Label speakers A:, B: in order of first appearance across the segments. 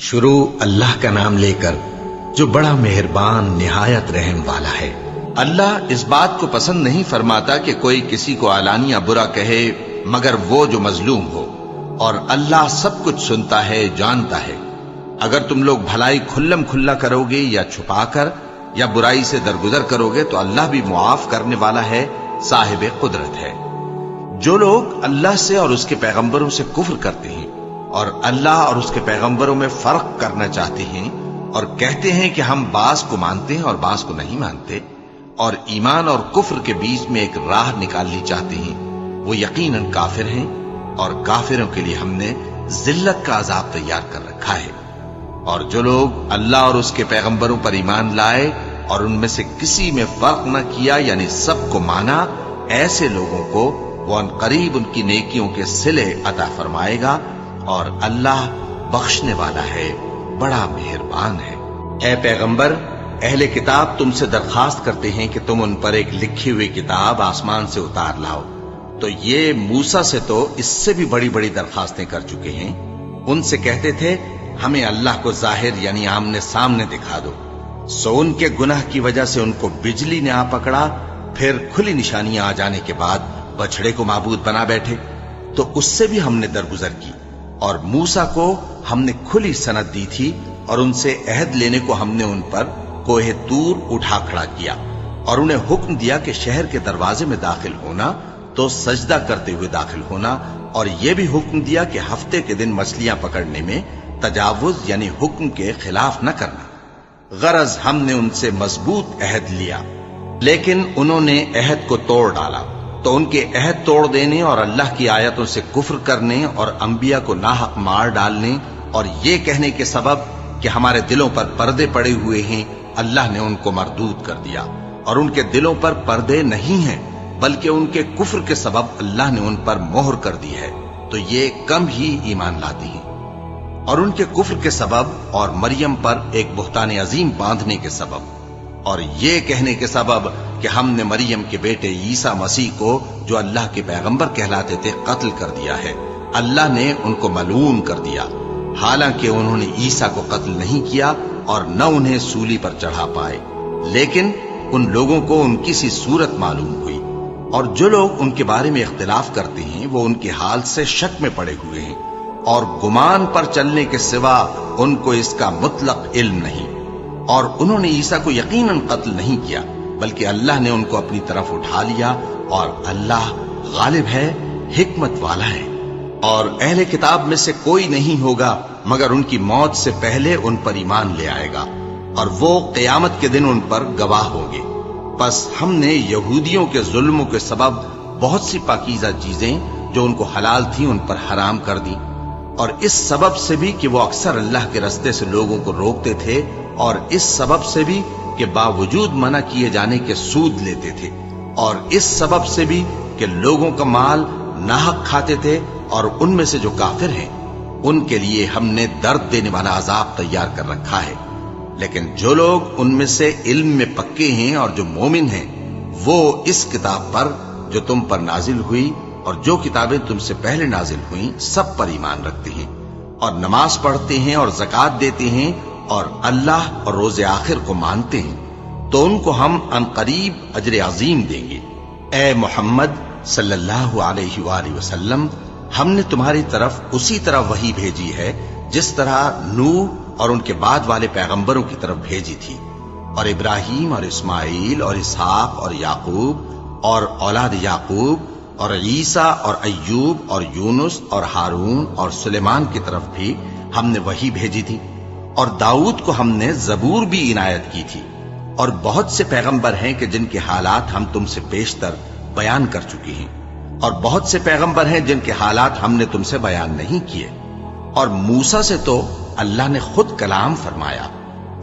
A: شروع اللہ کا نام لے کر جو بڑا مہربان نہایت رحم والا ہے۔ اللہ اس بات کو پسند نہیں فرماتا کہ کوئی کسی کو علانیہ برا کہے مگر وہ جو مظلوم ہو، اور اللہ سب کچھ سنتا ہے، جانتا ہے۔ اگر تم لوگ بھلائی کھلم کھلا کرو گے یا چھپا کر یا برائی سے درگزر کرو گے تو اللہ بھی معاف کرنے والا ہے، صاحب قدرت ہے۔ جو لوگ اللہ سے اور اس کے پیغمبروں سے کفر کرتے ہیں اور اللہ اور اس کے پیغمبروں میں فرق کرنا چاہتے ہیں اور کہتے ہیں کہ ہم بعض کو مانتے ہیں اور بعض کو نہیں مانتے، اور ایمان اور کفر کے بیچ میں ایک راہ نکالنی چاہتے ہیں، وہ یقیناً کافر ہیں، اور کافروں کے لیے ہم نے ذلت کا عذاب تیار کر رکھا ہے۔ اور جو لوگ اللہ اور اس کے پیغمبروں پر ایمان لائے اور ان میں سے کسی میں فرق نہ کیا، یعنی سب کو مانا، ایسے لوگوں کو وہ ان قریب ان کی نیکیوں کے صلے عطا فرمائے گا، اور اللہ بخشنے والا ہے، بڑا مہربان ہے۔ اے پیغمبر، اہل کتاب تم سے درخواست کرتے ہیں کہ تم ان پر ایک لکھی ہوئی کتاب آسمان سے اتار لاؤ، تو یہ موسیٰ سے تو اس سے بھی بڑی بڑی درخواستیں کر چکے ہیں۔ ان سے کہتے تھے ہمیں اللہ کو ظاہر یعنی آمنے سامنے دکھا دو، سو ان کے گناہ کی وجہ سے ان کو بجلی نے آ پکڑا، پھر کھلی نشانیاں آ جانے کے بعد بچڑے کو معبود بنا بیٹھے، تو اس سے بھی ہم نے درگزر کی۔ اور موسیٰ کو ہم نے کھلی سند دی تھی، اور ان سے عہد لینے کو ہم نے ان پر کوہ طور اٹھا کھڑا کیا، اور انہیں حکم دیا کہ شہر کے دروازے میں داخل ہونا تو سجدہ کرتے ہوئے داخل ہونا، اور یہ بھی حکم دیا کہ ہفتے کے دن مچھلیاں پکڑنے میں تجاوز یعنی حکم کے خلاف نہ کرنا۔ غرض ہم نے ان سے مضبوط عہد لیا، لیکن انہوں نے عہد کو توڑ ڈالا، تو ان کے عہد توڑ دینے اور اللہ کی آیتوں سے کفر کرنے اور انبیاء کو ناحق مار ڈالنے اور یہ کہنے کے سبب کہ ہمارے دلوں پر پردے پڑے ہوئے ہیں، اللہ نے ان کو مردود کر دیا، اور ان کے دلوں پر پردے نہیں ہیں بلکہ ان کے کفر کے سبب اللہ نے ان پر مہر کر دی ہے، تو یہ کم ہی ایمان لاتی ہیں۔ اور ان کے کفر کے سبب اور مریم پر ایک بہتان عظیم باندھنے کے سبب اور یہ کہنے کے سبب کہ ہم نے مریم کے بیٹے عیسیٰ مسیح کو جو اللہ کے پیغمبر کہلاتے تھے قتل کر دیا ہے، اللہ نے ان کو ملعون کر دیا، حالانکہ انہوں نے عیسیٰ کو قتل نہیں کیا اور نہ انہیں سولی پر چڑھا پائے، لیکن ان لوگوں کو ان کی سی صورت معلوم ہوئی۔ اور جو لوگ ان کے بارے میں اختلاف کرتے ہیں وہ ان کے حال سے شک میں پڑے ہوئے ہیں، اور گمان پر چلنے کے سوا ان کو اس کا مطلق علم نہیں۔ اور انہوں نے عیسیٰ کو یقیناً قتل نہیں کیا بلکہ اللہ نے ان کو اپنی طرف اٹھا لیا، اور اللہ غالب ہے، حکمت والا ہے۔ اور اہل کتاب میں سے کوئی نہیں ہوگا مگر ان کی موت سے پہلے ان پر ایمان لے آئے گا، اور وہ قیامت کے دن ان پر گواہ ہوں گے۔ پس ہم نے یہودیوں کے ظلموں کے سبب بہت سی پاکیزہ چیزیں جو ان کو حلال تھیں ان پر حرام کر دی، اور اس سبب سے بھی کہ وہ اکثر اللہ کے رستے سے لوگوں کو روکتے تھے، اور اس سبب سے بھی کہ باوجود منع کیے جانے کے سود لیتے تھے، اور اس سبب سے بھی کہ لوگوں کا مال ناحق کھاتے تھے۔ اور ان میں سے جو کافر ہیں ان کے لیے ہم نے درد دینے والا عذاب تیار کر رکھا ہے، لیکن جو لوگ ان میں سے علم میں پکے ہیں اور جو مومن ہیں وہ اس کتاب پر جو تم پر نازل ہوئی اور جو کتابیں تم سے پہلے نازل ہوئیں سب پر ایمان رکھتے ہیں، اور نماز پڑھتے ہیں اور زکوٰۃ دیتے ہیں، اور اللہ اور روز آخر کو مانتے ہیں، تو ان کو ہم عنقریب اجر عظیم دیں گے۔ اے محمد صلی اللہ علیہ وآلہ وسلم، ہم نے تمہاری طرف اسی طرح وحی بھیجی ہے جس طرح نوح اور ان کے بعد والے پیغمبروں کی طرف بھیجی تھی، اور ابراہیم اور اسماعیل اور اسحاق اور یعقوب اور اولاد یعقوب اور عیسیٰ اور ایوب اور یونس اور ہارون اور سلیمان کی طرف بھی ہم نے وحی بھیجی تھی، اور داؤد کو ہم نے زبور بھی عنایت کی تھی، اور بہت سے پیغمبر ہیں کہ جن کے حالات ہم تم سے بیشتر بیان کر چکے ہیں، اور بہت سے پیغمبر ہیں جن کے حالات ہم نے تم سے بیان نہیں کیے۔ اور موسیٰ سے تو اللہ نے خود کلام فرمایا۔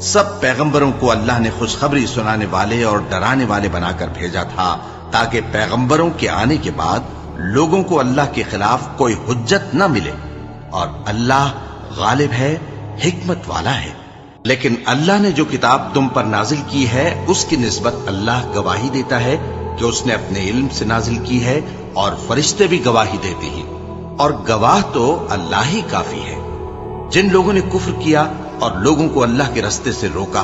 A: سب پیغمبروں کو اللہ نے خوشخبری سنانے والے اور ڈرانے والے بنا کر بھیجا تھا تاکہ پیغمبروں کے آنے کے بعد لوگوں کو اللہ کے خلاف کوئی حجت نہ ملے، اور اللہ غالب ہے، حکمت والا ہے۔ لیکن اللہ نے جو کتاب تم پر نازل کی ہے اس کی نسبت اللہ گواہی دیتا ہے کہ اس نے اپنے علم سے نازل کی ہے، اور فرشتے بھی گواہی دیتے ہیں، اور گواہ تو اللہ ہی کافی ہے۔ جن لوگوں نے کفر کیا اور لوگوں کو اللہ کے رستے سے روکا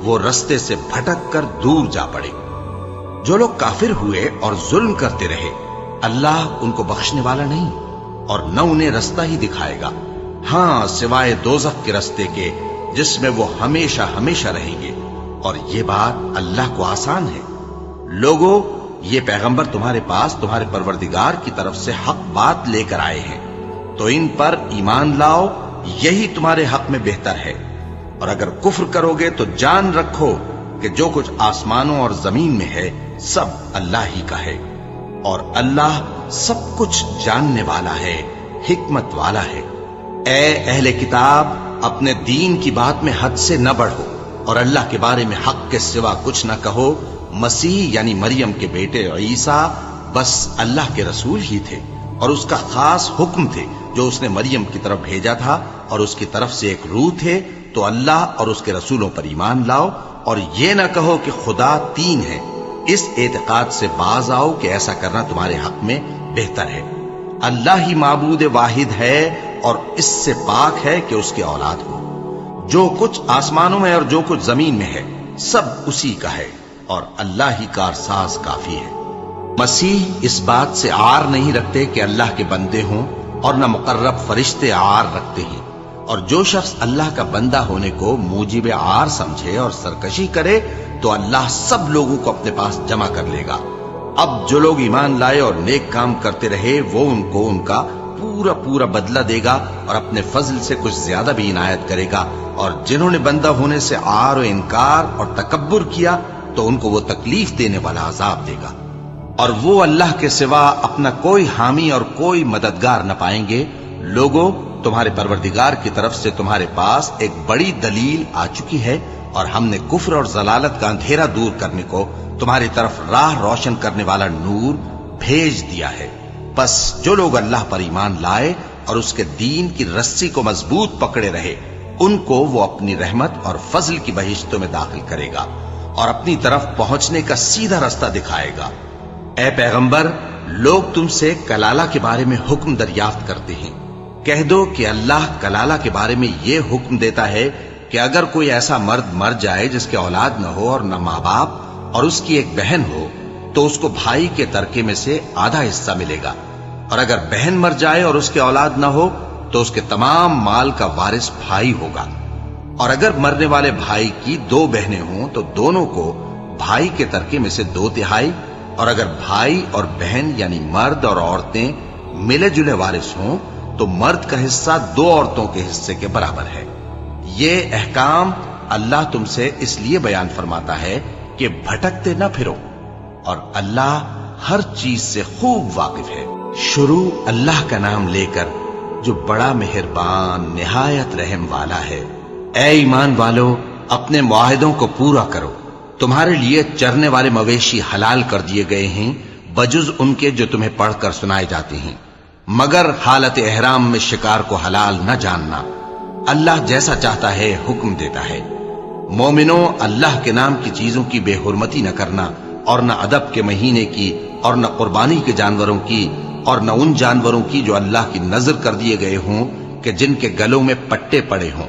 A: وہ رستے سے بھٹک کر دور جا پڑے۔ جو لوگ کافر ہوئے اور ظلم کرتے رہے اللہ ان کو بخشنے والا نہیں اور نہ انہیں رستہ ہی دکھائے گا، ہاں سوائے دوزخ کے رستے کے جس میں وہ ہمیشہ ہمیشہ رہیں گے، اور یہ بات اللہ کو آسان ہے۔ لوگو، یہ پیغمبر تمہارے پاس تمہارے پروردگار کی طرف سے حق بات لے کر آئے ہیں، تو ان پر ایمان لاؤ، یہی تمہارے حق میں بہتر ہے۔ اور اگر کفر کرو گے تو جان رکھو کہ جو کچھ آسمانوں اور زمین میں ہے سب اللہ ہی کا ہے، اور اللہ سب کچھ جاننے والا ہے، حکمت والا ہے۔ اے اہل کتاب، اپنے دین کی بات میں حد سے نہ بڑھو اور اللہ کے بارے میں حق کے سوا کچھ نہ کہو۔ مسیح یعنی مریم کے بیٹے عیسیٰ بس اللہ کے رسول ہی تھے اور اس کا خاص حکم تھے جو اس نے مریم کی طرف بھیجا تھا، اور اس کی طرف سے ایک روح تھے۔ تو اللہ اور اس کے رسولوں پر ایمان لاؤ اور یہ نہ کہو کہ خدا تین ہے، اس اعتقاد سے باز آؤ کہ ایسا کرنا تمہارے حق میں بہتر ہے۔ اللہ ہی معبود واحد ہے اور اس سے پاک ہے کہ اس کی اولاد ہو۔ جو کچھ آسمانوں میں اور جو کچھ زمین میں ہے سب اسی کا ہے، اور اللہ ہی کارساز کافی ہے۔ مسیح اس بات سے عار نہیں رکھتے کہ اللہ کے بندے ہوں، اور نہ مقرب فرشتے عار رکھتے ہیں، اور جو شخص اللہ کا بندہ ہونے کو موجب عار سمجھے اور سرکشی کرے تو اللہ سب لوگوں کو اپنے پاس جمع کر لے گا۔ اب جو لوگ ایمان لائے اور نیک کام کرتے رہے وہ ان کو ان کا پورا پورا بدلہ دے گا اور اپنے فضل سے کچھ زیادہ بھی عنایت کرے گا، اور جنہوں نے بندہ ہونے سے عار و انکار اور تکبر کیا تو ان کو وہ تکلیف دینے والا عذاب دے گا، اور وہ اللہ کے سوا اپنا کوئی حامی اور کوئی مددگار نہ پائیں گے۔ لوگوں، تمہارے پروردگار کی طرف سے تمہارے پاس ایک بڑی دلیل آ چکی ہے، اور ہم نے کفر اور ضلالت کا اندھیرا دور کرنے کو تمہاری طرف راہ روشن کرنے والا نور بھیج دیا ہے۔ بس جو لوگ اللہ پر ایمان لائے اور اس کے دین کی رسی کو مضبوط پکڑے رہے ان کو وہ اپنی رحمت اور فضل کی بہشتوں میں داخل کرے گا اور اپنی طرف پہنچنے کا سیدھا راستہ دکھائے گا۔ اے پیغمبر، لوگ تم سے کلالہ کے بارے میں حکم دریافت کرتے ہیں، کہہ دو کہ اللہ کلالہ کے بارے میں یہ حکم دیتا ہے کہ اگر کوئی ایسا مرد مر جائے جس کے اولاد نہ ہو اور نہ ماں باپ اور اس کی ایک بہن ہو تو اس کو بھائی کے ترکے میں سے آدھا حصہ ملے گا، اور اگر بہن مر جائے اور اس کے اولاد نہ ہو تو اس کے تمام مال کا وارث بھائی ہوگا، اور اگر مرنے والے بھائی کی دو بہنیں ہوں تو دونوں کو بھائی کے ترکے میں سے 2/3، اور اگر بھائی اور بہن یعنی مرد اور عورتیں ملے جلے وارث ہوں تو مرد کا حصہ 2 عورتوں کے حصے کے برابر ہے۔ یہ احکام اللہ تم سے اس لیے بیان فرماتا ہے کہ بھٹکتے نہ پھرو، اور اللہ ہر چیز سے خوب واقف ہے۔ شروع اللہ کا نام لے کر جو بڑا مہربان نہایت رحم والا ہے۔ اے ایمان والو، اپنے معاہدوں کو پورا کرو۔ تمہارے لیے چرنے والے مویشی حلال کر دیے گئے ہیں بجز ان کے جو تمہیں پڑھ کر سنائے جاتے ہیں، مگر حالت احرام میں شکار کو حلال نہ جاننا۔ اللہ جیسا چاہتا ہے حکم دیتا ہے۔ مومنوں، اللہ کے نام کی چیزوں کی بے حرمتی نہ کرنا، اور نہ ادب کے مہینے کی، اور نہ قربانی کے جانوروں کی، اور نہ ان جانوروں کی جو اللہ کی نذر کر دیے گئے ہوں کہ جن کے گلوں میں پٹے پڑے ہوں،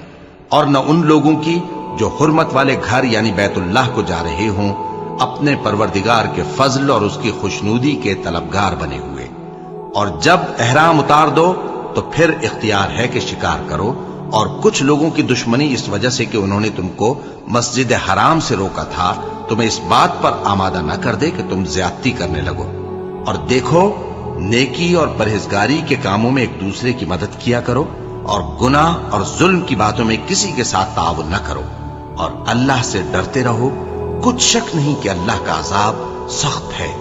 A: اور نہ ان لوگوں کی جو حرمت والے گھر یعنی بیت اللہ کو جا رہے ہوں اپنے پروردگار کے فضل اور اس کی خوشنودی کے طلبگار بنے ہوئے۔ اور جب احرام اتار دو تو پھر اختیار ہے کہ شکار کرو، اور کچھ لوگوں کی دشمنی اس وجہ سے کہ انہوں نے تم کو مسجد حرام سے روکا تھا تمہیں اس بات پر آمادہ نہ کر دے کہ تم زیادتی کرنے لگو۔ اور دیکھو، نیکی اور پرہیزگاری کے کاموں میں ایک دوسرے کی مدد کیا کرو، اور گناہ اور ظلم کی باتوں میں کسی کے ساتھ تعاون نہ کرو، اور اللہ سے ڈرتے رہو۔ کچھ شک نہیں کہ اللہ کا عذاب سخت ہے۔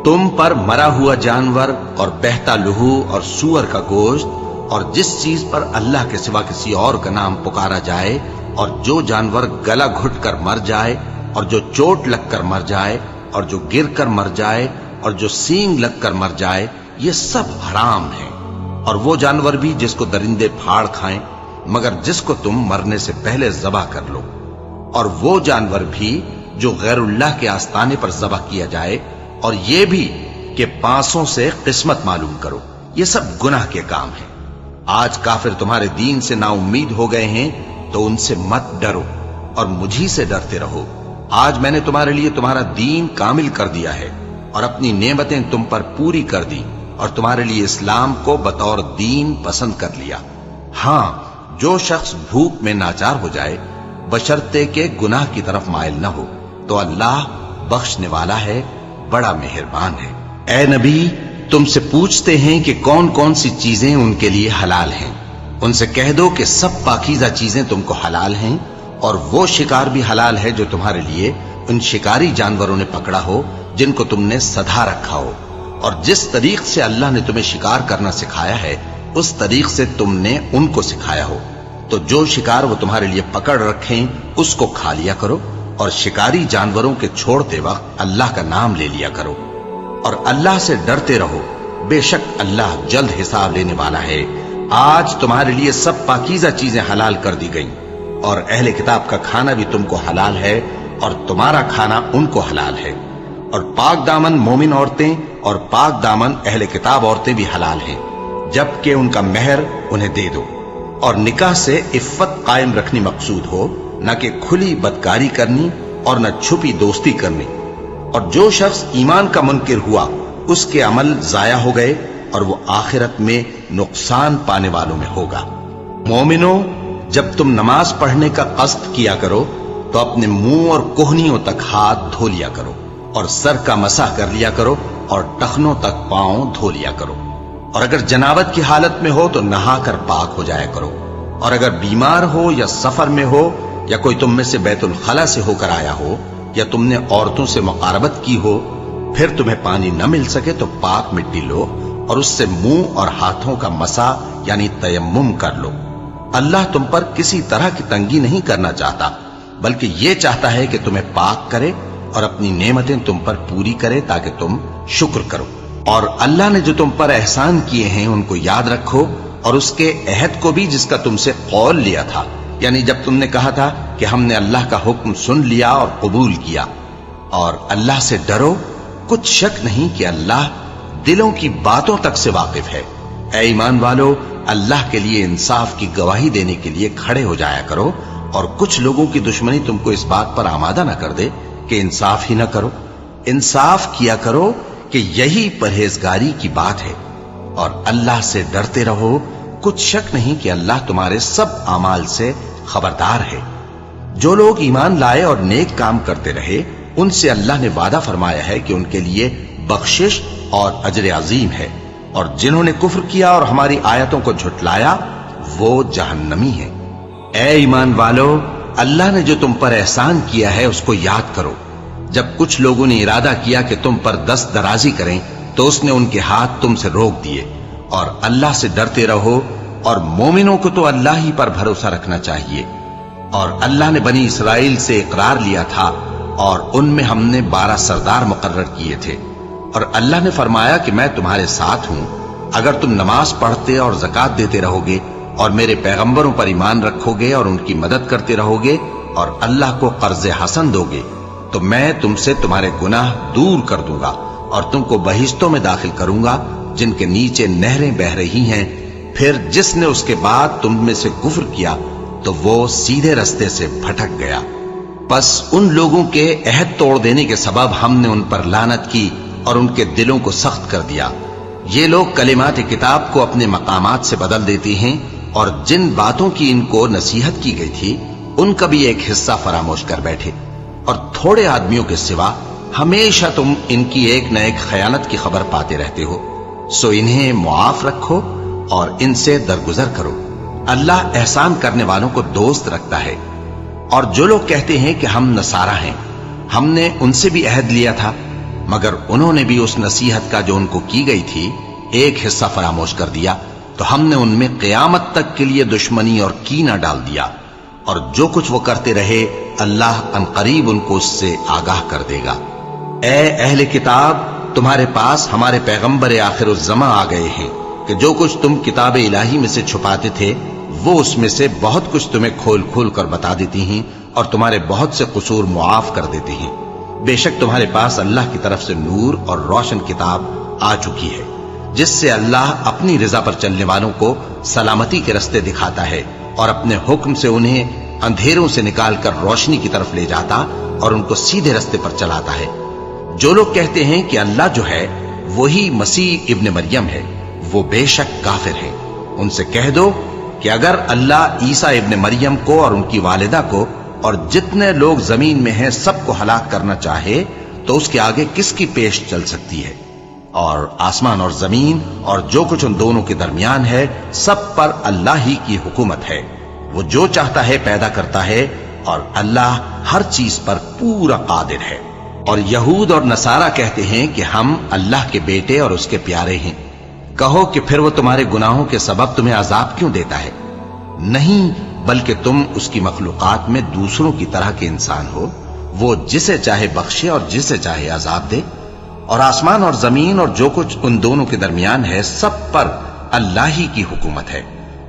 A: تم پر مرا ہوا جانور اور بہتا لہو اور سور کا گوشت، اور جس چیز پر اللہ کے سوا کسی اور کا نام پکارا جائے، اور جو جانور گلا گھٹ کر مر جائے، اور جو چوٹ لگ کر مر جائے، اور جو گر کر مر جائے، اور جو سینگ لگ کر مر جائے، یہ سب حرام ہیں۔ اور وہ جانور بھی جس کو درندے پھاڑ کھائیں، مگر جس کو تم مرنے سے پہلے ذبح کر لو، اور وہ جانور بھی جو غیر اللہ کے آستانے پر ذبح کیا جائے، اور یہ بھی کہ پانسوں سے قسمت معلوم کرو۔ یہ سب گناہ کے کام ہیں۔ آج کافر تمہارے دین سے نا امید ہو گئے ہیں تو ان سے مت ڈرو اور مجھی سے ڈرتے رہو۔ آج میں نے تمہارے لیے تمہارا دین کامل کر دیا ہے اور اپنی نعمتیں تم پر پوری کر دی اور تمہارے لیے اسلام کو بطور دین پسند کر لیا۔ ہاں، جو شخص بھوک میں ناچار ہو جائے بشرطے کہ گناہ کی طرف مائل نہ ہو تو اللہ بخشنے والا ہے، بڑا مہربان ہے۔ اے نبی، تم سے پوچھتے ہیں کہ کون کون سی چیزیں ان کے لیے حلال ہیں۔ ان سے کہہ دو کہ سب پاکیزہ چیزیں تم کو حلال ہیں، اور وہ شکار بھی حلال ہے جو تمہارے لیے ان شکاری جانوروں نے پکڑا ہو جن کو تم نے سدھا رکھا ہو، اور جس طریق سے اللہ نے تمہیں شکار کرنا سکھایا ہے اس طریق سے تم نے ان کو سکھایا ہو۔ تو جو شکار وہ تمہارے لیے پکڑ رکھیں اس کو کھا لیا کرو، اور شکاری جانوروں کے چھوڑتے وقت اللہ کا نام لے لیا کرو، اور اللہ سے ڈرتے رہو، بے شک اللہ جلد حساب لینے والا ہے۔ آج تمہارے لیے سب پاکیزہ چیزیں حلال کر دی گئیں، اور اہل کتاب کا کھانا بھی تم کو حلال ہے اور تمہارا کھانا ان کو حلال ہے، اور پاک دامن مومن عورتیں اور پاک دامن اہل کتاب عورتیں بھی حلال ہیں، جبکہ ان کا مہر انہیں دے دو، اور نکاح سے عفت قائم رکھنی مقصود ہو، نہ کہ کھلی بدکاری کرنی اور نہ چھپی دوستی کرنی۔ اور جو شخص ایمان کا منکر ہوا اس کے عمل ضائع ہو گئے اور وہ آخرت میں نقصان پانے والوں میں ہوگا۔ مومنوں، جب تم نماز پڑھنے کا قصد کیا کرو تو اپنے منہ اور کوہنیوں تک ہاتھ دھو لیا کرو، اور سر کا مسح کر لیا کرو، اور ٹخنوں تک پاؤں دھو لیا کرو، اور اگر جنابت کی حالت میں ہو تو نہا کر پاک ہو جایا کرو، اور اگر بیمار ہو یا سفر میں ہو یا کوئی تم میں سے بیت الخلا سے ہو کر آیا ہو یا تم نے عورتوں سے مقاربت کی ہو، پھر تمہیں پانی نہ مل سکے تو پاک مٹی لو اور اس سے منہ اور ہاتھوں کا مسح یعنی تیمم کر لو۔ اللہ تم پر کسی طرح کی تنگی نہیں کرنا چاہتا، بلکہ یہ چاہتا ہے کہ تمہیں پاک کرے اور اپنی نعمتیں تم پر پوری کرے تاکہ تم شکر کرو۔ اور اللہ نے جو تم پر احسان کیے ہیں ان کو یاد رکھو، اور اس کے عہد کو بھی جس کا تم سے قول لیا تھا، یعنی جب تم نے کہا تھا کہ ہم نے اللہ کا حکم سن لیا اور قبول کیا۔ اور اللہ سے ڈرو، کچھ شک نہیں کہ اللہ دلوں کی باتوں تک سے واقف ہے۔ اے ایمان والو، اللہ کے لیے انصاف کی گواہی دینے کے لیے کھڑے ہو جایا کرو، اور کچھ لوگوں کی دشمنی تم کو اس بات پر آمادہ نہ کر دے کہ انصاف ہی نہ کرو۔ انصاف کیا کرو کہ یہی پرہیزگاری کی بات ہے، اور اللہ سے ڈرتے رہو، کچھ شک نہیں کہ اللہ تمہارے سب اعمال سے خبردار ہے۔ جو لوگ ایمان لائے اور نیک کام کرتے رہے ان سے اللہ نے وعدہ فرمایا ہے کہ ان کے لیے بخشش اور اجر عظیم ہے، اور جنہوں نے کفر کیا اور ہماری آیتوں کو جھٹلایا وہ جہنمی ہیں۔ اے ایمان والو، اللہ نے جو تم پر احسان کیا ہے اس کو یاد کرو۔ جب کچھ لوگوں نے ارادہ کیا کہ تم پر دست درازی کریں تو اس نے ان کے ہاتھ تم سے روک دیے، اور اللہ سے ڈرتے رہو، اور مومنوں کو تو اللہ ہی پر بھروسہ رکھنا چاہیے۔ اور اللہ نے بنی اسرائیل سے اقرار لیا تھا اور ان میں ہم نے 12 سردار مقرر کیے تھے، اور اللہ نے فرمایا کہ میں تمہارے ساتھ ہوں اگر تم نماز پڑھتے اور زکوٰۃ دیتے رہو گے اور میرے پیغمبروں پر ایمان رکھو گے اور ان کی مدد کرتے رہو گے اور اللہ کو قرض حسن دو گے تو میں تم سے تمہارے گناہ دور کر دوں گا اور تم کو بہشتوں میں داخل کروں گا جن کے نیچے نہریں بہ رہی ہیں۔ پھر جس نے اس کے بعد تم میں سے کفر کیا تو وہ سیدھے رستے سے بھٹک گیا۔ پس ان لوگوں کے عہد توڑ دینے کے سبب ہم نے ان پر لعنت کی اور ان کے دلوں کو سخت کر دیا۔ یہ لوگ کلمات کتاب کو اپنے مقامات سے بدل دیتی ہیں، اور جن باتوں کی ان کو نصیحت کی گئی تھی ان کا بھی ایک حصہ فراموش کر بیٹھے، اور تھوڑے آدمیوں کے سوا ہمیشہ تم ان کی ایک نہ ایک خیانت کی خبر پاتے رہتے ہو، سو انہیں معاف رکھو اور ان سے درگزر کرو۔ اللہ احسان کرنے والوں کو دوست رکھتا ہے۔ اور جو لوگ کہتے ہیں کہ ہم نصارہ ہیں، ہم نے ان سے بھی عہد لیا تھا، مگر انہوں نے بھی اس نصیحت کا جو ان کو کی گئی تھی ایک حصہ فراموش کر دیا، تو ہم نے ان میں قیامت تک کے لیے دشمنی اور کینہ ڈال دیا، اور جو کچھ وہ کرتے رہے اللہ عنقریب ان کو اس سے آگاہ کر دے گا۔ اے اہل کتاب، تمہارے پاس ہمارے پیغمبر آخر الزماں آ گئے ہیں کہ جو کچھ تم کتاب الہی میں سے چھپاتے تھے وہ اس میں سے بہت کچھ تمہیں کھول کھول کر بتا دیتی ہیں اور تمہارے بہت سے قصور معاف کر دیتی ہیں۔ بے شک تمہارے پاس اللہ کی طرف سے نور اور روشن کتاب آ چکی ہے۔ جس سے اللہ اپنی رضا پر چلنے والوں کو سلامتی کے رستے دکھاتا ہے اور اپنے حکم سے انہیں اندھیروں سے نکال کر روشنی کی طرف لے جاتا اور ان کو سیدھے رستے پر چلاتا ہے۔ جو لوگ کہتے ہیں کہ اللہ جو ہے وہی مسیح ابن مریم ہے، وہ بے شک کافر ہیں۔ ان سے کہہ دو کہ اگر اللہ عیسیٰ ابن مریم کو اور ان کی والدہ کو اور جتنے لوگ زمین میں ہیں سب کو ہلاک کرنا چاہے تو اس کے آگے کس کی پیش چل سکتی ہے؟ اور آسمان اور زمین اور جو کچھ ان دونوں کے درمیان ہے سب پر اللہ ہی کی حکومت ہے۔ وہ جو چاہتا ہے پیدا کرتا ہے اور اللہ ہر چیز پر پورا قادر ہے۔ اور یہود اور نصارہ کہتے ہیں کہ ہم اللہ کے بیٹے اور اس کے پیارے ہیں۔ کہو کہ پھر وہ تمہارے گناہوں کے سبب تمہیں عذاب کیوں دیتا ہے؟ نہیں، بلکہ تم اس کی مخلوقات میں دوسروں کی طرح کے انسان ہو، وہ جسے چاہے بخشے اور جسے چاہے عذاب دے۔ اور آسمان اور زمین اور جو کچھ ان دونوں کے درمیان ہے سب پر اللہ ہی کی حکومت ہے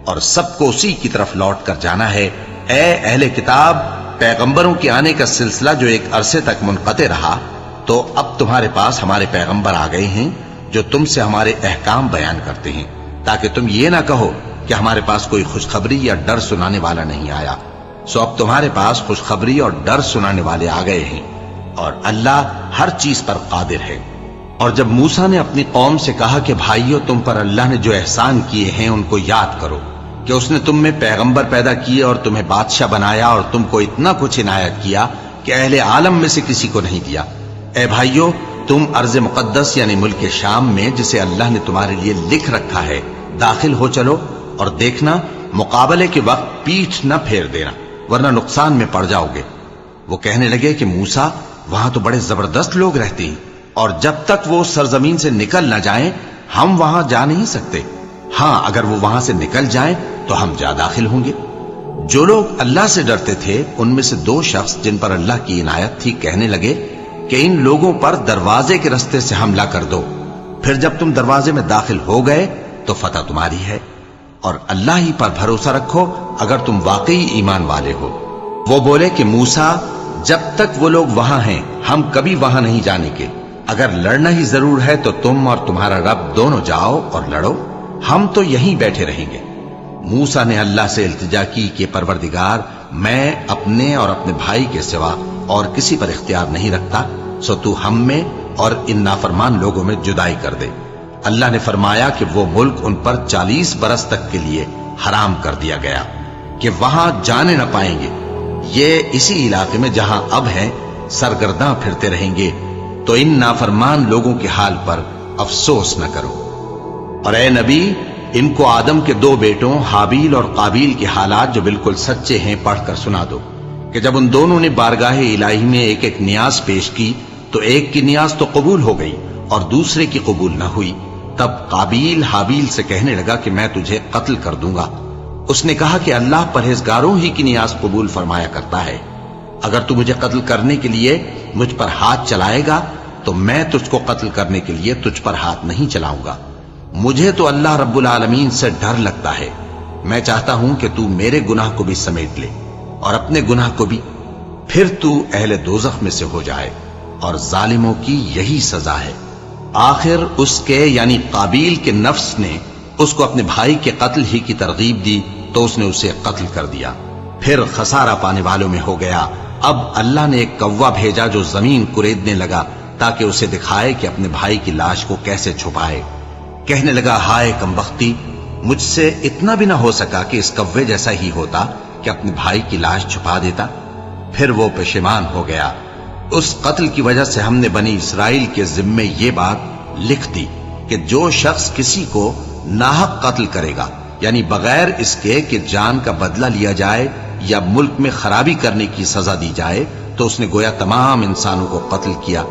A: اور سب کو اسی کی طرف لوٹ کر جانا ہے۔ اے اہل کتاب، پیغمبروں کے آنے کا سلسلہ جو ایک عرصے تک منقطع رہا، تو اب تمہارے پاس ہمارے پیغمبر آ گئے ہیں جو تم سے ہمارے احکام بیان کرتے ہیں، تاکہ تم یہ نہ کہو کہ ہمارے پاس کوئی خوشخبری یا ڈر سنانے والا نہیں آیا۔ سو اب تمہارے پاس خوشخبری اور ڈر سنانے والے آ گئے ہیں، اور اللہ ہر چیز پر قادر ہے۔ اور جب موسیٰ نے اپنی قوم سے کہا کہ بھائیو، تم پر اللہ نے جو احسان کیے ہیں ان کو یاد کرو، کہ اس نے تم میں پیغمبر پیدا کیے اور تمہیں بادشاہ بنایا اور تم کو اتنا کچھ عنایت کیا کہ اہل عالم میں سے کسی کو نہیں دیا۔ اے بھائیو، تم ارض مقدس یعنی ملک شام میں، جسے اللہ نے تمہارے لیے لکھ رکھا ہے، داخل ہو چلو، اور دیکھنا مقابلے کے وقت پیٹھ نہ پھیر دینا، ورنہ نقصان میں پڑ جاؤ گے۔ وہ کہنے لگے کہ موسیٰ، وہاں تو بڑے زبردست لوگ رہتے ہیں، اور جب تک وہ سرزمین سے نکل نہ جائیں ہم وہاں جا نہیں سکتے۔ ہاں، اگر وہ وہاں سے نکل جائیں تو ہم جا داخل ہوں گے۔ جو لوگ اللہ سے ڈرتے تھے ان میں سے دو شخص جن پر اللہ کی عنایت تھی کہنے لگے کہ ان لوگوں پر دروازے کے رستے سے حملہ کر دو، پھر جب تم دروازے میں داخل ہو گئے تو فتح تمہاری ہے، اور اللہ ہی پر بھروسہ رکھو اگر تم واقعی ایمان والے ہو۔ وہ بولے کہ موسیٰ، جب تک وہ لوگ وہاں ہیں ہم کبھی وہاں نہیں جانے کے، اگر لڑنا ہی ضرور ہے تو تم اور تمہارا رب دونوں جاؤ اور لڑو، ہم تو یہیں بیٹھے رہیں گے۔ موسیٰ نے اللہ سے التجا کی کہ پروردگار، میں اپنے اور اپنے بھائی کے سوا اور کسی پر اختیار نہیں رکھتا، سو تو ہم میں اور ان نافرمان لوگوں میں جدائی کر دے۔ اللہ نے فرمایا کہ وہ ملک ان پر 40 برس تک کے لیے حرام کر دیا گیا کہ وہاں جانے نہ پائیں گے۔ یہ اسی علاقے میں جہاں اب ہیں سرگرداں پھرتے رہیں گے، تو ان نافرمان لوگوں کے حال پر افسوس نہ کرو۔ اور اے نبی، ان کو آدم کے 2 بیٹوں حابیل اور قابیل کے حالات جو بالکل سچے ہیں پڑھ کر سنا دو، کہ جب ان دونوں نے بارگاہ الہی میں ایک ایک نیاز پیش کی تو ایک کی نیاز تو قبول ہو گئی اور دوسرے کی قبول نہ ہوئی۔ تب قابیل حابیل سے کہنے لگا کہ میں تجھے قتل کر دوں گا۔ اس نے کہا کہ اللہ پرہیزگاروں ہی کی نیاز قبول فرمایا کرتا ہے، اگر تو مجھے قتل کرنے کے لیے مجھ پر ہاتھ چلائے گا تو میں تجھ کو قتل کرنے کے لیے تجھ پر ہاتھ نہیں چلاؤں گا۔ مجھے تو اللہ رب العالمین سے ڈر لگتا ہے، میں چاہتا ہوں کہ تو میرے گناہ کو بھی سمیٹ لے اور اپنے گناہ کو بھی، پھر تو اہل دوزخ میں سے ہو جائے، اور ظالموں کی یہی سزا ہے۔ آخر اس کے یعنی قابیل کے نفس نے اس کو اپنے بھائی کے قتل ہی کی ترغیب دی تو اس نے اسے قتل کر دیا، پھر خسارہ پانے والوں میں ہو گیا۔ اب اللہ نے ایک کوا بھیجا جو زمین کریدنے لگا تاکہ اسے دکھائے کہ اپنے بھائی کی لاش کو کیسے چھپائے۔ کہنے لگا، ہائے کمبختی، مجھ سے اتنا بھی نہ ہو سکا کہ اس کوے جیسا ہی ہوتا کہ اپنے بھائی کی لاش چھپا دیتا۔ پھر وہ پشیمان ہو گیا۔ اس قتل کی وجہ سے ہم نے بنی اسرائیل کے ذمے یہ بات لکھ دی کہ جو شخص کسی کو ناحق قتل کرے گا، یعنی بغیر اس کے کہ جان کا بدلہ لیا جائے یا ملک میں خرابی کرنے کی سزا دی جائے، تو اس نے گویا تمام انسانوں کو قتل کیا،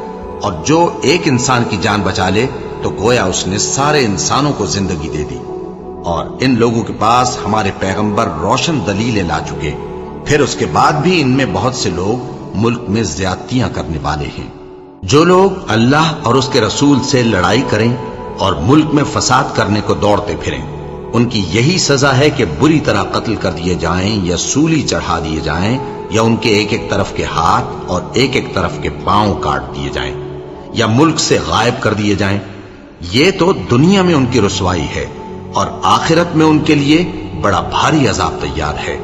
A: اور جو ایک انسان کی جان بچا لے تو گویا اس نے سارے انسانوں کو زندگی دے دی۔ اور ان لوگوں کے پاس ہمارے پیغمبر روشن دلیلیں لا چکے، پھر اس کے بعد بھی ان میں بہت سے لوگ ملک میں زیادتیاں کرنے والے ہیں۔ جو لوگ اللہ اور اس کے رسول سے لڑائی کریں اور ملک میں فساد کرنے کو دوڑتے پھریں، ان کی یہی سزا ہے کہ بری طرح قتل کر دیے جائیں یا سولی چڑھا دیے جائیں، یا ان کے ایک ایک طرف کے ہاتھ اور ایک ایک طرف کے پاؤں کاٹ دیے جائیں، یا ملک سے غائب کر دیے جائیں۔ یہ تو دنیا میں ان کی رسوائی ہے اور آخرت میں ان کے لیے بڑا بھاری عذاب تیار ہے۔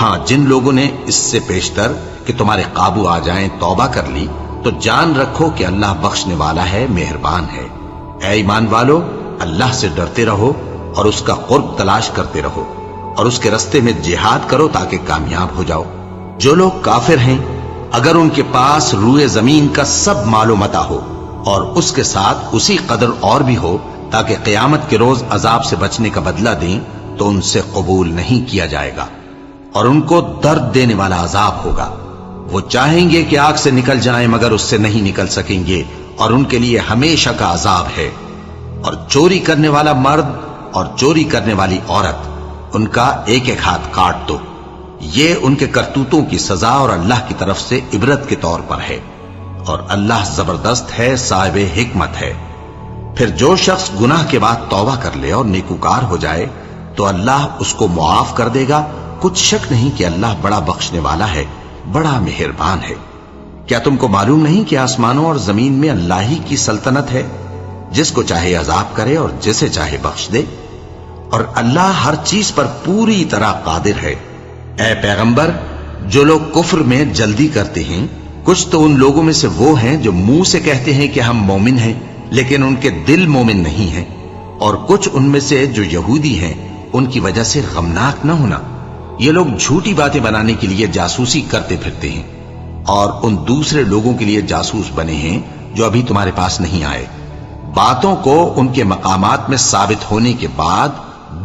A: ہاں، جن لوگوں نے اس سے پیشتر کہ تمہارے قابو آ جائیں توبہ کر لی تو جان رکھو کہ اللہ بخشنے والا ہے، مہربان ہے۔ اے ایمان والو، اللہ سے ڈرتے رہو اور اس کا قرب تلاش کرتے رہو اور اس کے رستے میں جہاد کرو تاکہ کامیاب ہو جاؤ۔ جو لوگ کافر ہیں، اگر ان کے پاس روئے زمین کا سب مال و متاع ہو اور اس کے ساتھ اسی قدر اور بھی ہو تاکہ قیامت کے روز عذاب سے بچنے کا بدلہ دیں، تو ان سے قبول نہیں کیا جائے گا اور ان کو درد دینے والا عذاب ہوگا۔ وہ چاہیں گے کہ آگ سے نکل جائیں مگر اس سے نہیں نکل سکیں گے اور ان کے لیے ہمیشہ کا عذاب ہے۔ اور چوری کرنے والا مرد اور چوری کرنے والی عورت، ان کا ایک ایک ہاتھ کاٹ دو۔ یہ ان کے کرتوتوں کی سزا اور اللہ کی طرف سے عبرت کے طور پر ہے، اور اللہ زبردست ہے، صاحب حکمت ہے۔ پھر جو شخص گناہ کے بعد توبہ کر لے اور نیکوکار ہو جائے تو اللہ اس کو معاف کر دے گا۔ کچھ شک نہیں کہ اللہ بڑا بخشنے والا ہے، بڑا مہربان ہے۔ کیا تم کو معلوم نہیں کہ آسمانوں اور زمین میں اللہ ہی کی سلطنت ہے، جس کو چاہے عذاب کرے اور جسے چاہے بخش دے، اور اللہ ہر چیز پر پوری طرح قادر ہے۔ اے پیغمبر، جو لوگ کفر میں جلدی کرتے ہیں، کچھ تو ان لوگوں میں سے وہ ہیں جو منہ سے کہتے ہیں کہ ہم مومن ہیں لیکن ان کے دل مومن نہیں ہیں، اور کچھ ان میں سے جو یہودی ہیں، ان کی وجہ سے غمناک نہ ہونا۔ یہ لوگ جھوٹی باتیں بنانے کے لیے جاسوسی کرتے پھرتے ہیں اور ان دوسرے لوگوں کے لیے جاسوس بنے ہیں جو ابھی تمہارے پاس نہیں آئے۔ باتوں کو ان کے مقامات میں ثابت ہونے کے بعد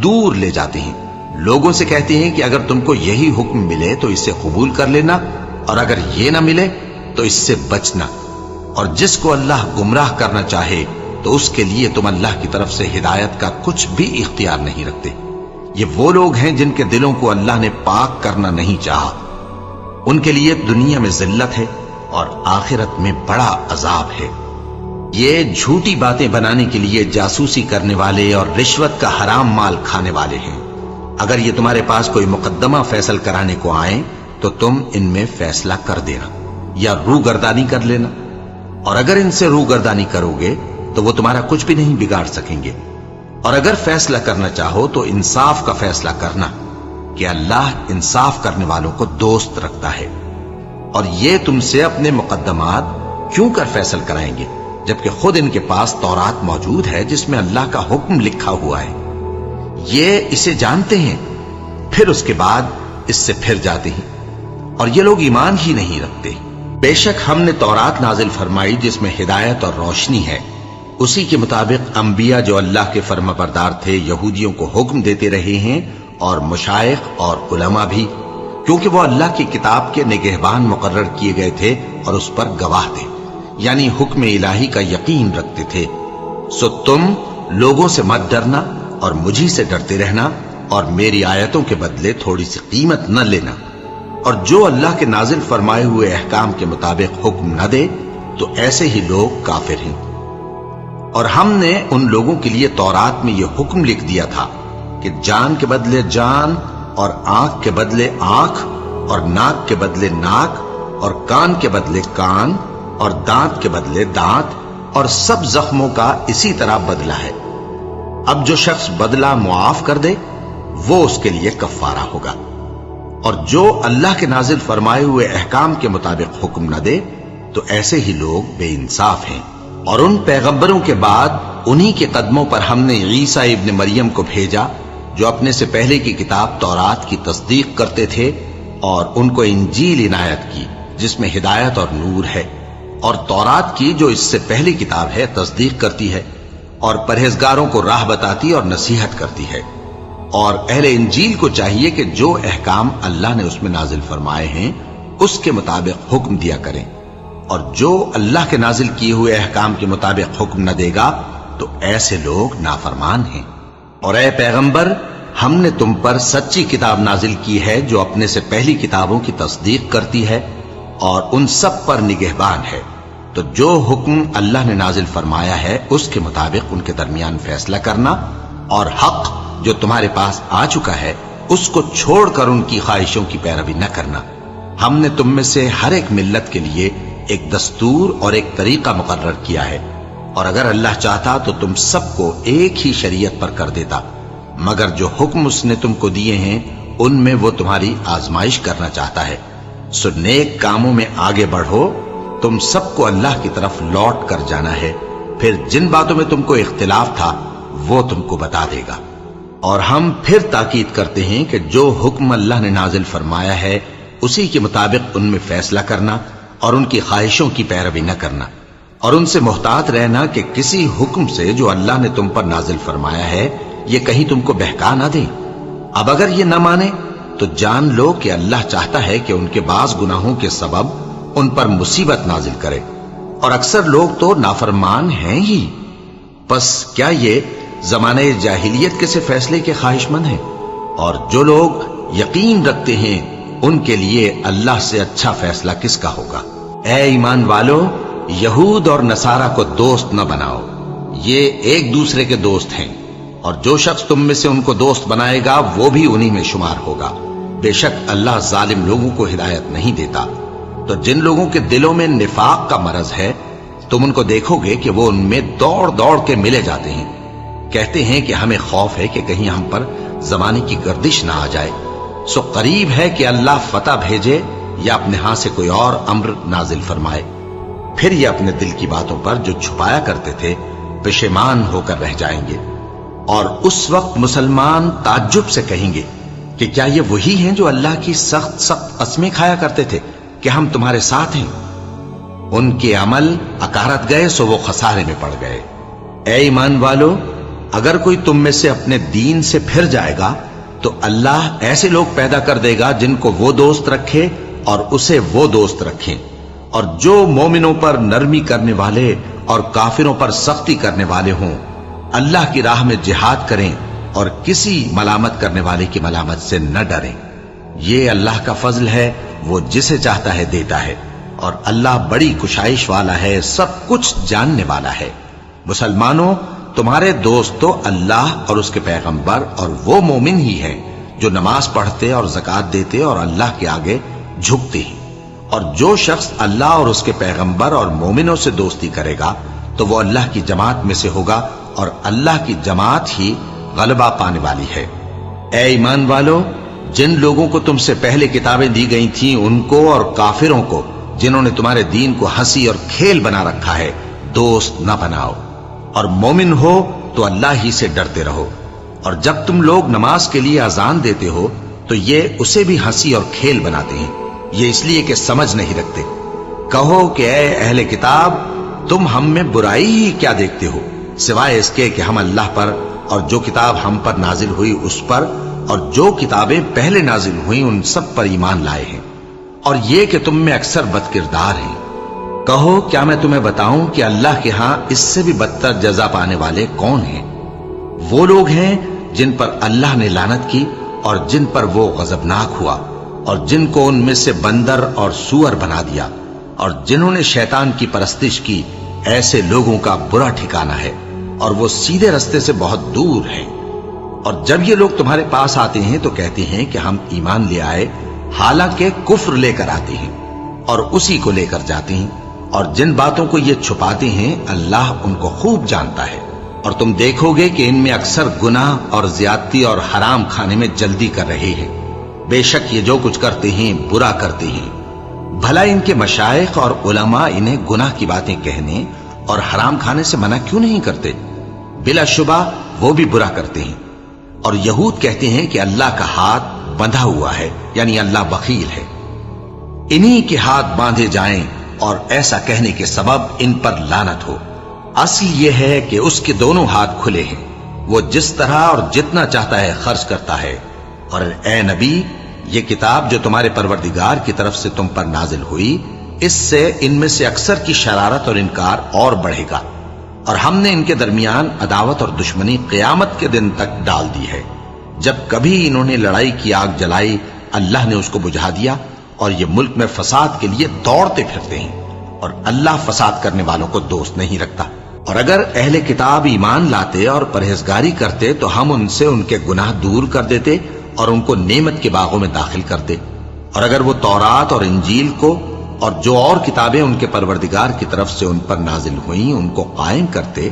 A: دور لے جاتے ہیں، لوگوں سے کہتے ہیں کہ اگر تم کو یہی حکم ملے تو اسے قبول کر لینا، اور اگر یہ نہ ملے تو اس سے بچنا، اور جس کو اللہ گمراہ کرنا چاہے تو اس کے لیے تم اللہ کی طرف سے ہدایت کا کچھ بھی اختیار نہیں رکھتے۔ یہ وہ لوگ ہیں جن کے دلوں کو اللہ نے پاک کرنا نہیں چاہا، ان کے لیے دنیا میں ذلت ہے اور آخرت میں بڑا عذاب ہے۔ یہ جھوٹی باتیں بنانے کے لیے جاسوسی کرنے والے اور رشوت کا حرام مال کھانے والے ہیں۔ اگر یہ تمہارے پاس کوئی مقدمہ فیصل کرانے کو آئیں تو تم ان میں فیصلہ کر دینا یا روگردانی کر لینا، اور اگر ان سے روگردانی کرو گے تو وہ تمہارا کچھ بھی نہیں بگاڑ سکیں گے۔ اور اگر فیصلہ کرنا چاہو تو انصاف کا فیصلہ کرنا، کہ اللہ انصاف کرنے والوں کو دوست رکھتا ہے۔ اور یہ تم سے اپنے مقدمات کیوں کر فیصل کرائیں گے جبکہ خود ان کے پاس تورات موجود ہے جس میں اللہ کا حکم لکھا ہوا ہے۔ یہ اسے جانتے ہیں، پھر اس کے بعد اس سے پھر جاتے ہیں، اور یہ لوگ ایمان ہی نہیں رکھتے۔ بے شک ہم نے تورات نازل فرمائی جس میں ہدایت اور روشنی ہے، اسی کے مطابق انبیاء جو اللہ کے فرما بردار تھے یہودیوں کو حکم دیتے رہے ہیں، اور مشائخ اور علماء بھی، کیونکہ وہ اللہ کی کتاب کے نگہبان مقرر کیے گئے تھے اور اس پر گواہ تھے، یعنی حکم الہی کا یقین رکھتے تھے۔ سو تم لوگوں سے مت ڈرنا اور مجھی سے ڈرتے رہنا، اور میری آیتوں کے بدلے تھوڑی سی قیمت نہ لینا، اور جو اللہ کے نازل فرمائے ہوئے احکام کے مطابق حکم نہ دے تو ایسے ہی لوگ کافر ہیں۔ اور ہم نے ان لوگوں کے لیے تورات میں یہ حکم لکھ دیا تھا کہ جان کے بدلے جان، اور آنکھ کے بدلے آنکھ، اور ناک کے بدلے ناک، اور کان کے بدلے کان، اور دانت کے بدلے دانت، اور سب زخموں کا اسی طرح بدلہ ہے۔ اب جو شخص بدلہ معاف کر دے وہ اس کے لیے کفارہ ہوگا، اور جو اللہ کے نازل فرمائے ہوئے احکام کے مطابق حکم نہ دے تو ایسے ہی لوگ بے انصاف ہیں۔ اور ان پیغمبروں کے بعد انہی کے قدموں پر ہم نے عیسیٰ ابن مریم کو بھیجا جو اپنے سے پہلے کی کتاب تورات کی تصدیق کرتے تھے، اور ان کو انجیل عنایت کی جس میں ہدایت اور نور ہے، اور تورات کی جو اس سے پہلی کتاب ہے تصدیق کرتی ہے اور پرہیزگاروں کو راہ بتاتی اور نصیحت کرتی ہے۔ اور اہل انجیل کو چاہیے کہ جو احکام اللہ نے اس میں نازل فرمائے ہیں اس کے مطابق حکم دیا کریں، اور جو اللہ کے نازل کیے ہوئے احکام کے مطابق حکم نہ دے گا تو ایسے لوگ نافرمان ہیں۔ اور اے پیغمبر، ہم نے تم پر سچی کتاب نازل کی ہے جو اپنے سے پہلی کتابوں کی تصدیق کرتی ہے اور ان سب پر نگہبان ہے، تو جو حکم اللہ نے نازل فرمایا ہے اس کے مطابق ان کے درمیان فیصلہ کرنا، اور حق جو تمہارے پاس آ چکا ہے اس کو چھوڑ کر ان کی خواہشوں کی پیروی نہ کرنا۔ ہم نے تم میں سے ہر ایک ملت کے لیے ایک دستور اور ایک طریقہ مقرر کیا ہے، اور اگر اللہ چاہتا تو تم سب کو ایک ہی شریعت پر کر دیتا، مگر جو حکم اس نے تم کو دیے ہیں ان میں وہ تمہاری آزمائش کرنا چاہتا ہے۔ سو نیک کاموں میں آگے بڑھو، تم سب کو اللہ کی طرف لوٹ کر جانا ہے، پھر جن باتوں میں تم کو اختلاف تھا وہ تم کو بتا دے گا۔ اور ہم پھر تاکید کرتے ہیں کہ جو حکم اللہ نے نازل فرمایا ہے اسی کے مطابق ان میں فیصلہ کرنا اور ان کی خواہشوں کی پیروی نہ کرنا، اور ان سے محتاط رہنا کہ کسی حکم سے جو اللہ نے تم پر نازل فرمایا ہے یہ کہیں تم کو بہکا نہ دیں۔ اب اگر یہ نہ مانے تو جان لو کہ اللہ چاہتا ہے کہ ان کے بعض گناہوں کے سبب ان پر مصیبت نازل کرے، اور اکثر لوگ تو نافرمان ہیں ہی۔ پس کیا یہ زمانہ جاہلیت کے سے فیصلے کے خواہش مند ہیں؟ اور جو لوگ یقین رکھتے ہیں ان کے لیے اللہ سے اچھا فیصلہ کس کا ہوگا؟ اے ایمان والو، یہود اور نصارہ کو دوست نہ بناؤ، یہ ایک دوسرے کے دوست ہیں، اور جو شخص تم میں سے ان کو دوست بنائے گا وہ بھی انہی میں شمار ہوگا۔ بے شک اللہ ظالم لوگوں کو ہدایت نہیں دیتا۔ تو جن لوگوں کے دلوں میں نفاق کا مرض ہے تم ان کو دیکھو گے کہ وہ ان میں دوڑ دوڑ کے ملے جاتے ہیں، کہتے ہیں کہ ہمیں خوف ہے کہ کہیں ہم پر زمانے کی گردش نہ آ جائے۔ سو قریب ہے کہ اللہ فتح بھیجے یا اپنے ہاں سے کوئی اور امر نازل فرمائے، پھر یہ اپنے دل کی باتوں پر جو چھپایا کرتے تھے پشیمان ہو کر رہ جائیں گے۔ اور اس وقت مسلمان تعجب سے کہیں گے کہ کیا یہ وہی ہیں جو اللہ کی سخت سخت قسمیں کھایا کرتے تھے کہ ہم تمہارے ساتھ ہیں؟ ان کے عمل اکارت گئے سو وہ خسارے میں پڑ گئے۔ اے ایمان والو، اگر کوئی تم میں سے اپنے دین سے پھر جائے گا تو اللہ ایسے لوگ پیدا کر دے گا جن کو وہ دوست رکھے اور اسے وہ دوست رکھیں، اور جو مومنوں پر نرمی کرنے والے اور کافروں پر سختی کرنے والے ہوں، اللہ کی راہ میں جہاد کریں اور کسی ملامت کرنے والے کی ملامت سے نہ ڈریں۔ یہ اللہ کا فضل ہے، وہ جسے چاہتا ہے دیتا ہے، اور اللہ بڑی کشائش والا ہے، سب کچھ جاننے والا ہے۔ مسلمانوں، تمہارے دوست تو اللہ اور اس کے پیغمبر اور وہ مومن ہی ہیں جو نماز پڑھتے اور زکوٰۃ دیتے اور اللہ کے آگے جھکتے ہیں۔ اور جو شخص اللہ اور اس کے پیغمبر اور مومنوں سے دوستی کرے گا تو وہ اللہ کی جماعت میں سے ہوگا، اور اللہ کی جماعت ہی غلبہ پانے والی ہے۔ اے ایمان والو، جن لوگوں کو تم سے پہلے کتابیں دی گئی تھیں ان کو اور کافروں کو جنہوں نے تمہارے دین کو ہنسی اور کھیل بنا رکھا ہے دوست نہ بناؤ، اور مومن ہو تو اللہ ہی سے ڈرتے رہو۔ اور جب تم لوگ نماز کے لیے اذان دیتے ہو تو یہ اسے بھی ہنسی اور کھیل بناتے ہیں، یہ اس لیے کہ سمجھ نہیں رکھتے۔ کہو کہ اے اہل کتاب، تم ہم میں برائی ہی کیا دیکھتے ہو، سوائے اس کے کہ ہم اللہ پر اور جو کتاب ہم پر نازل ہوئی اس پر اور جو کتابیں پہلے نازل ہوئیں ان سب پر ایمان لائے ہیں، اور یہ کہ تم میں اکثر بد کردار ہیں۔ کہو کیا میں تمہیں بتاؤں کہ اللہ کے ہاں اس سے بھی بدتر جزا پانے والے کون ہیں؟ وہ لوگ ہیں جن پر اللہ نے لعنت کی اور جن پر وہ غضبناک ہوا، اور جن کو ان میں سے بندر اور سور بنا دیا، اور جنہوں نے شیطان کی پرستش کی، ایسے لوگوں کا برا ٹھکانہ ہے، اور وہ سیدھے رستے سے بہت دور ہیں۔ اور جب یہ لوگ تمہارے پاس آتے ہیں تو کہتے ہیں کہ ہم ایمان لے آئے، حالانکہ کفر لے کر آتے ہیں اور اسی کو لے کر جاتے ہیں، اور جن باتوں کو یہ چھپاتے ہیں اللہ ان کو خوب جانتا ہے۔ اور تم دیکھو گے کہ ان میں اکثر گناہ اور زیادتی اور حرام کھانے میں جلدی کر رہے ہیں، بے شک یہ جو کچھ کرتے ہیں برا کرتے ہیں۔ بھلا ان کے مشائخ اور علماء انہیں گناہ کی باتیں کہنے اور حرام کھانے سے منع کیوں نہیں کرتے؟ بلا شبہ وہ بھی برا کرتے ہیں۔ اور یہود کہتے ہیں کہ اللہ کا ہاتھ بندھا ہوا ہے، یعنی اللہ بخیل ہے۔ انہی کے ہاتھ باندھے جائیں اور ایسا کہنے کے سبب ان پر لعنت ہو۔ اصل یہ ہے کہ اس کے دونوں ہاتھ کھلے ہیں، وہ جس طرح اور جتنا چاہتا ہے خرچ کرتا ہے۔ اور اے نبی، یہ کتاب جو تمہارے پروردگار کی طرف سے تم پر نازل ہوئی، اس سے ان میں سے اکثر کی شرارت اور انکار اور بڑھے گا، اور ہم نے ان کے درمیان عداوت اور دشمنی قیامت کے دن تک ڈال دی ہے۔ جب کبھی انہوں نے لڑائی کی آگ جلائی اللہ نے اس کو بجھا دیا، اور یہ ملک میں فساد کے لیے دوڑتے پھرتے ہیں، اور اللہ فساد کرنے والوں کو دوست نہیں رکھتا۔ اور اگر اہل کتاب ایمان لاتے اور پرہیزگاری کرتے تو ہم ان سے ان کے گناہ دور کر دیتے اور ان کو نعمت کے باغوں میں داخل کرتے۔ اور اگر وہ تورات اور انجیل کو اور جو اور کتابیں ان کے پروردگار کی طرف سے ان پر نازل ہوئیں ان کو قائم کرتے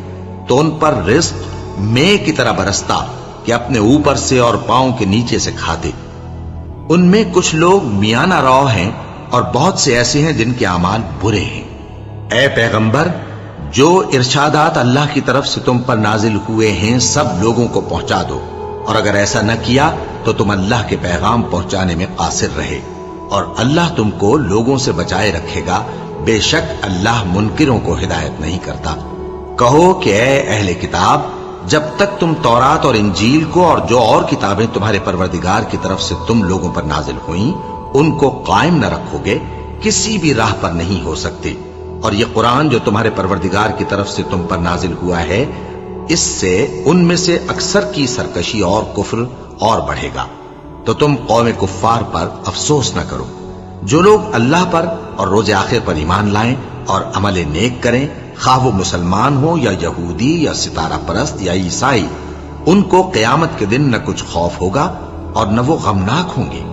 A: تو ان پر رزق مے کی طرح برستا کہ اپنے اوپر سے اور پاؤں کے نیچے سے کھاتے۔ ان میں کچھ لوگ میانہ رو ہیں اور بہت سے ایسے ہیں جن کے اعمال برے ہیں۔ اے پیغمبر، جو ارشادات اللہ کی طرف سے تم پر نازل ہوئے ہیں سب لوگوں کو پہنچا دو، اور اگر ایسا نہ کیا تو تم اللہ کے پیغام پہنچانے میں قاصر رہے، اور اللہ تم کو لوگوں سے بچائے رکھے گا، بے شک اللہ منکروں کو ہدایت نہیں کرتا۔ کہو کہ اے اہل کتاب، جب تک تم تورات اور انجیل کو اور جو اور کتابیں تمہارے پروردگار کی طرف سے تم لوگوں پر نازل ہوئیں ان کو قائم نہ رکھو گے، کسی بھی راہ پر نہیں ہو سکتے۔ اور یہ قرآن جو تمہارے پروردگار کی طرف سے تم پر نازل ہوا ہے، اس سے ان میں سے اکثر کی سرکشی اور کفر اور بڑھے گا، تو تم قوم کفار پر افسوس نہ کرو۔ جو لوگ اللہ پر اور روز آخر پر ایمان لائیں اور عمل نیک کریں، خواہ وہ مسلمان ہو یا یہودی یا ستارہ پرست یا عیسائی، ان کو قیامت کے دن نہ کچھ خوف ہوگا اور نہ وہ غمناک ہوں گے۔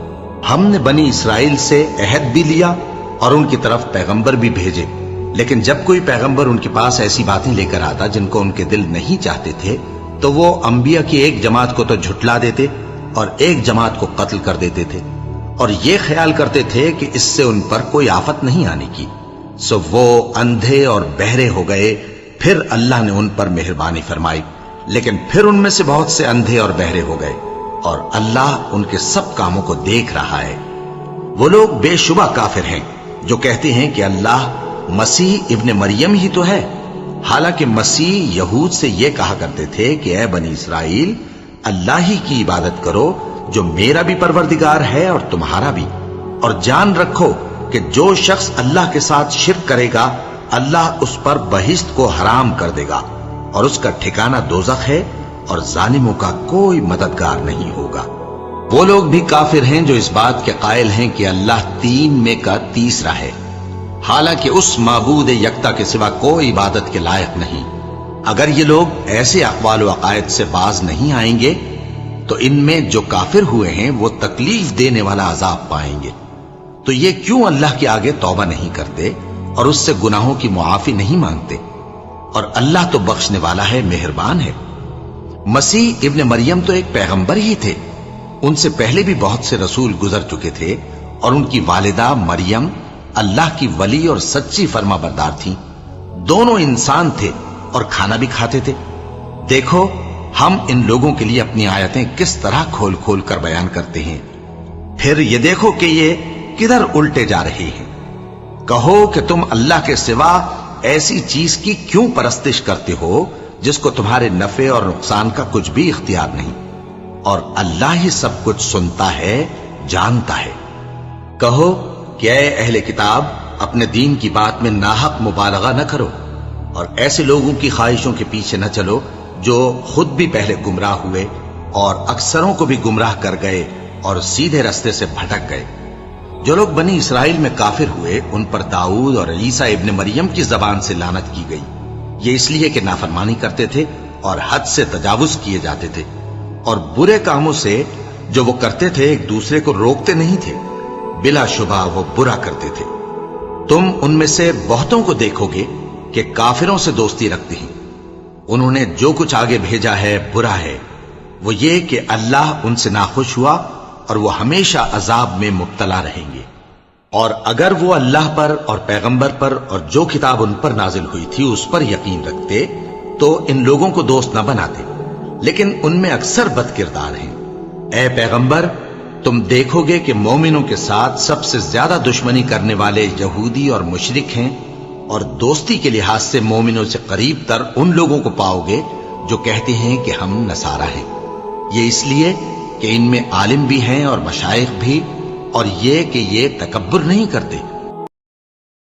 A: ہم نے بنی اسرائیل سے عہد بھی لیا اور ان کی طرف پیغمبر بھی بھیجے، لیکن جب کوئی پیغمبر ان کے پاس ایسی باتیں لے کر آتا جن کو ان کے دل نہیں چاہتے تھے تو وہ انبیاء کی ایک جماعت کو تو جھٹلا دیتے اور ایک جماعت کو قتل کر دیتے تھے، اور یہ خیال کرتے تھے کہ اس سے ان پر کوئی آفت نہیں آنے کی، سو وہ اندھے اور بہرے ہو گئے۔ پھر اللہ نے ان پر مہربانی فرمائی، لیکن پھر ان میں سے بہت سے اندھے اور بہرے ہو گئے، اور اللہ ان کے سب کاموں کو دیکھ رہا ہے۔ وہ لوگ بے شبہ کافر ہیں جو کہتے ہیں کہ اللہ مسیح ابن مریم ہی تو ہے، حالانکہ مسیح یہود سے یہ کہا کرتے تھے کہ اے بنی اسرائیل، اللہ ہی کی عبادت کرو جو میرا بھی پروردگار ہے اور تمہارا بھی، اور جان رکھو کہ جو شخص اللہ کے ساتھ شرک کرے گا اللہ اس پر بہشت کو حرام کر دے گا، اور اس کا ٹھکانہ دوزخ ہے، اور ظالموں کا کوئی مددگار نہیں ہوگا۔ وہ لوگ بھی کافر ہیں جو اس بات کے قائل ہیں کہ اللہ تین میں کا تیسرا ہے، حالانکہ اس معبود یکتا کے سوا کوئی عبادت کے لائق نہیں۔ اگر یہ لوگ ایسے اقوال و عقائد سے باز نہیں آئیں گے تو ان میں جو کافر ہوئے ہیں وہ تکلیف دینے والا عذاب پائیں گے۔ تو یہ کیوں اللہ کے آگے توبہ نہیں کرتے اور اس سے گناہوں کی معافی نہیں مانگتے؟ اور اللہ تو بخشنے والا ہے، مہربان ہے۔ مسیح ابن مریم تو ایک پیغمبر ہی تھے، ان سے پہلے بھی بہت سے رسول گزر چکے تھے، اور ان کی والدہ مریم اللہ کی ولی اور سچی فرما بردار تھیں۔ دونوں انسان تھے اور کھانا بھی کھاتے تھے۔ دیکھو ہم ان لوگوں کے لیے اپنی آیتیں کس طرح کھول کھول کر بیان کرتے ہیں، پھر یہ دیکھو کہ یہ کدھر الٹے جا رہے ہیں۔ کہو کہ تم اللہ کے سوا ایسی چیز کی کیوں پرستش کرتے ہو جس کو تمہارے نفع اور نقصان کا کچھ بھی اختیار نہیں، اور اللہ ہی سب کچھ سنتا ہے، جانتا ہے۔ کہو کہ اے اہل کتاب، اپنے دین کی بات میں ناحق مبالغہ نہ کرو، اور ایسے لوگوں کی خواہشوں کے پیچھے نہ چلو جو خود بھی پہلے گمراہ ہوئے اور اکثروں کو بھی گمراہ کر گئے اور سیدھے رستے سے بھٹک گئے۔ جو لوگ بنی اسرائیل میں کافر ہوئے ان پر داؤد اور عیسیٰ ابن مریم کی زبان سے لعنت کی گئی، یہ اس لیے کہ نافرمانی کرتے تھے اور حد سے تجاوز کیے جاتے تھے، اور برے کاموں سے جو وہ کرتے تھے ایک دوسرے کو روکتے نہیں تھے، بلا شبہ وہ برا کرتے تھے۔ تم ان میں سے بہتوں کو دیکھو گے کہ کافروں سے دوستی رکھتے ہیں، انہوں نے جو کچھ آگے بھیجا ہے برا ہے، وہ یہ کہ اللہ ان سے ناخوش ہوا اور وہ ہمیشہ عذاب میں مبتلا رہیں گے۔ اور اگر وہ اللہ پر اور پیغمبر پر اور جو کتاب ان پر نازل ہوئی تھی اس پر یقین رکھتے تو ان لوگوں کو دوست نہ بناتے، لیکن ان میں اکثر بد کردار ہیں۔ اے پیغمبر، تم دیکھو گے کہ مومنوں کے ساتھ سب سے زیادہ دشمنی کرنے والے یہودی اور مشرک ہیں، اور دوستی کے لحاظ سے مومنوں سے قریب تر ان لوگوں کو پاؤ گے جو کہتے ہیں کہ ہم نصارہ ہیں، یہ اس لیے کہ ان میں عالم بھی ہیں اور مشائخ بھی، اور یہ کہ یہ تکبر نہیں کرتے۔